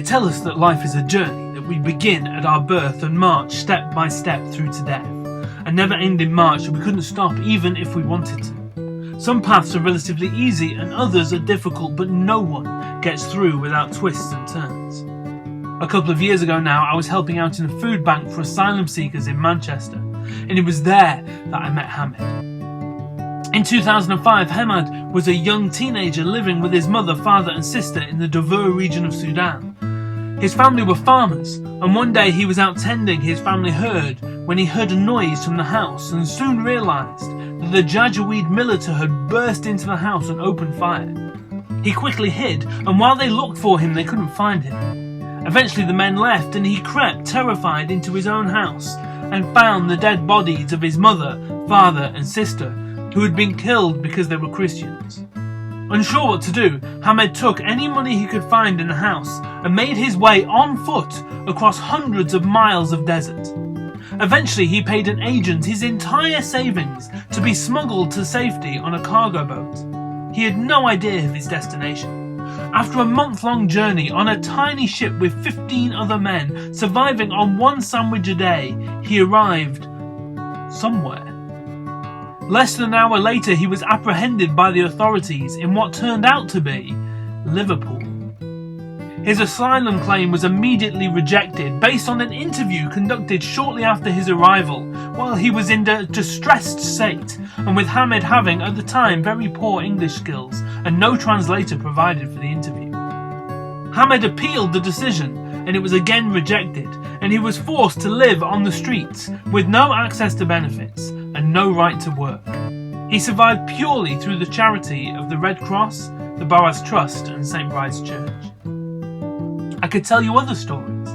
tell us that life is a journey, that we begin at our birth and march step by step through to death. A never-ending march that we couldn't stop even if we wanted to. Some paths are relatively easy and others are difficult, but no one gets through without twists and turns. A couple of years ago now, I was helping out in a food bank for asylum seekers in Manchester, and it was there that I met Hamid. In 2005, Hamid was a young teenager living with his mother, father and sister in the Darfur region of Sudan. His family were farmers, and one day he was out tending his family herd when he heard a noise from the house and soon realised that the Janjaweed militia had burst into the house and opened fire. He quickly hid, and while they looked for him, they couldn't find him. Eventually the men left, and he crept terrified into his own house and found the dead bodies of his mother, father and sister, who had been killed because they were Christians. Unsure what to do, Hamid took any money he could find in the house and made his way on foot across hundreds of miles of desert. Eventually he paid an agent his entire savings to be smuggled to safety on a cargo boat. He had no idea of his destination. After a month-long journey on a tiny ship with 15 other men, surviving on one sandwich a day, he arrived somewhere. Less than an hour later, he was apprehended by the authorities in what turned out to be Liverpool. His asylum claim was immediately rejected based on an interview conducted shortly after his arrival, while he was in a distressed state, and with Hamid having at the time very poor English skills and no translator provided for the interview. Hamid appealed the decision, and it was again rejected, and he was forced to live on the streets with no access to benefits and no right to work. He survived purely through the charity of the Red Cross, the Boaz Trust and St. Bride's Church. I could tell you other stories.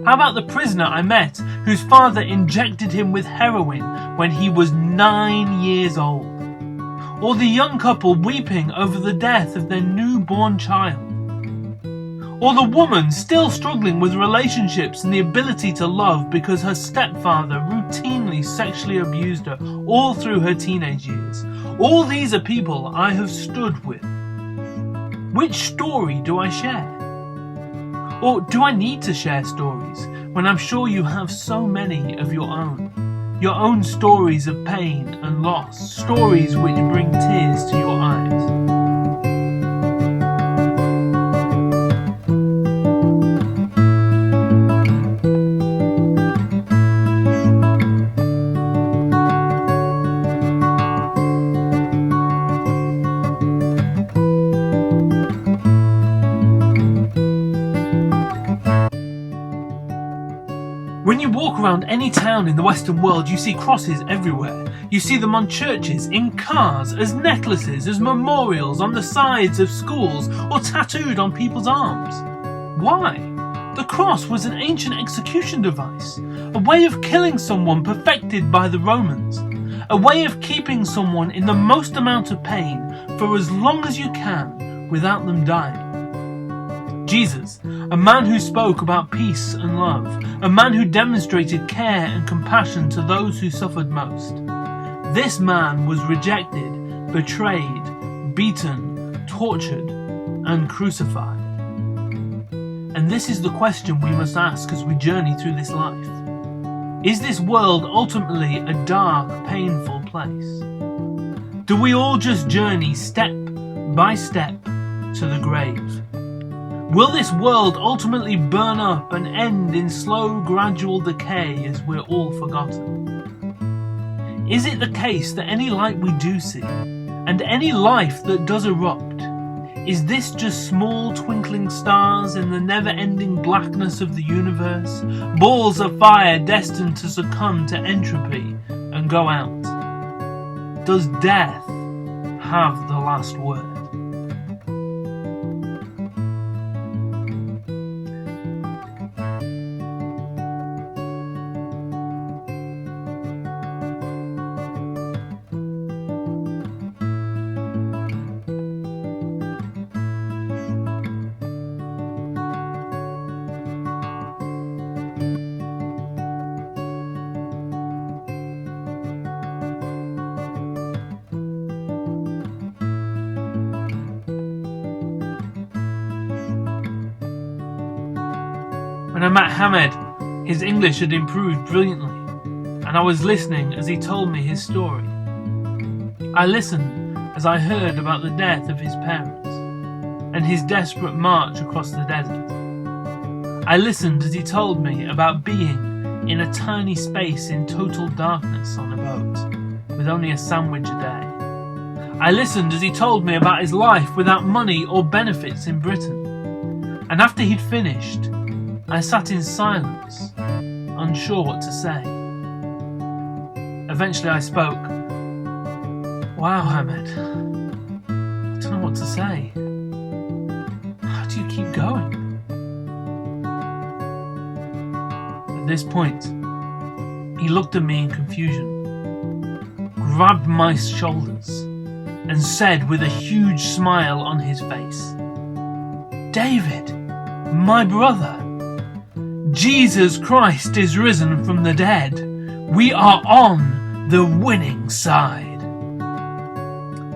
How about the prisoner I met whose father injected him with heroin when he was 9 years old? Or the young couple weeping over the death of their newborn child? Or the woman still struggling with relationships and the ability to love because her stepfather routinely sexually abused her all through her teenage years? All these are people I have stood with. Which story do I share? Or do I need to share stories when I'm sure you have so many of your own? Your own stories of pain and loss, stories which bring tears to your eyes. When you walk around any town in the Western world, you see crosses everywhere. You see them on churches, in cars, as necklaces, as memorials on the sides of schools, or tattooed on people's arms. Why? The cross was an ancient execution device, a way of killing someone perfected by the Romans, a way of keeping someone in the most amount of pain for as long as you can without them dying. Jesus, a man who spoke about peace and love, a man who demonstrated care and compassion to those who suffered most. This man was rejected, betrayed, beaten, tortured, and crucified. And this is the question we must ask as we journey through this life. Is this world ultimately a dark, painful place? Do we all just journey step by step to the grave? Will this world ultimately burn up and end in slow, gradual decay as we're all forgotten? Is it the case that any light we do see, and any life that does erupt, is this just small twinkling stars in the never-ending blackness of the universe, balls of fire destined to succumb to entropy and go out? Does death have the last word? When I met Hamed, his English had improved brilliantly, and I was listening as he told me his story. I listened as I heard about the death of his parents and his desperate march across the desert. I listened as he told me about being in a tiny space in total darkness on a boat, with only a sandwich a day. I listened as he told me about his life without money or benefits in Britain. And after he'd finished, I sat in silence, unsure what to say. Eventually I spoke. Wow, Hamed, I don't know what to say. How do you keep going? At this point, he looked at me in confusion, grabbed my shoulders, and said with a huge smile on his face, "David, my brother, Jesus Christ is risen from the dead. We are on the winning side."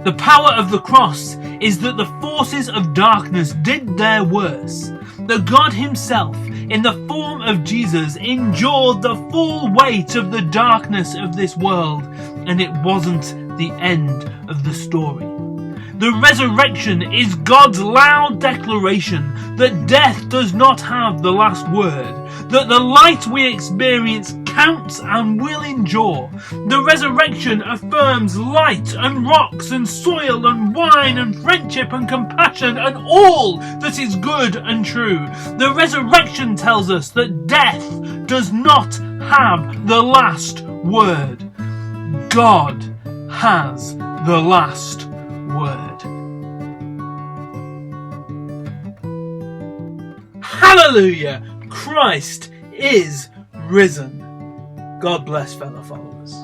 The power of the cross is that the forces of darkness did their worst, that God himself, in the form of Jesus, endured the full weight of the darkness of this world, and it wasn't the end of the story. The resurrection is God's loud declaration that death does not have the last word, that the light we experience counts and will endure. The resurrection affirms light and rocks and soil and wine and friendship and compassion and all that is good and true. The resurrection tells us that death does not have the last word. God has the last word. Hallelujah! Christ is risen. God bless, fellow followers.